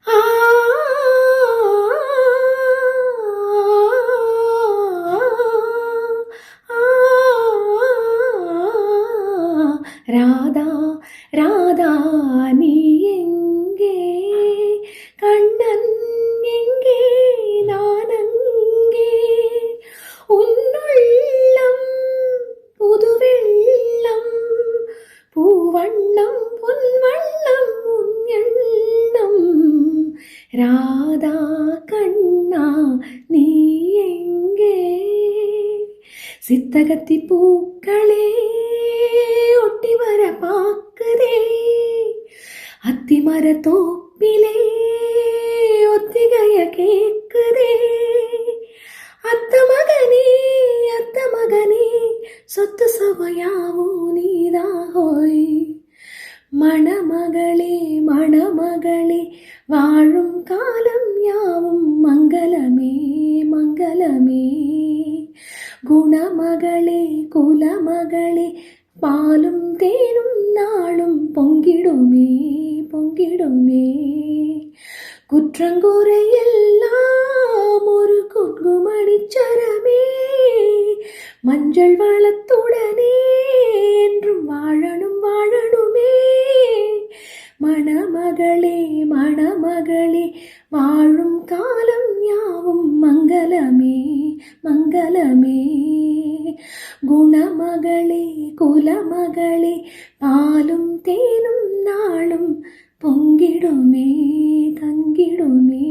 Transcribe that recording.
ஆ, ஆ, ராதா ராதா நீ எங்கே, கண்ணன் எங்கே, நான் அங்கே, உன்னுள்ளம் புதுவெள்ளம், பூவண்ணம் பொன்வண்ணம் உன் எண்ணம், ராதா கண்ணா நீ எங்கே. சித்தகத்தி பூக்களே ஒட்டி வர பாக்குதே, அத்திமர தோப்பிலே ஒத்திகைய கேக்குதே, அத்த மகனே சொத்து சுவையாவோ நீதாகோய், மணமகளே மணமகளே வாழும் காலம் யாவும் மங்களமே மங்களமே, குணமகளே குலமகளே பாலும் தேனும் நாளும் பொங்கிடுமே பொங்கிடுமே, குற்றங்குறையெல்லாம் ஒரு குங்குமணிச்சரமே, மஞ்சள் வளத்துடனே என்றும் வாழணும் வாழணுமே, மணமகளே மணமகளே வாழும் காலம் யாவும் மங்களமே மங்களமே, குணமகளே குலமகளே பாலும் தேனும் நாளும் பொங்கிடுமே தங்கிடுமே.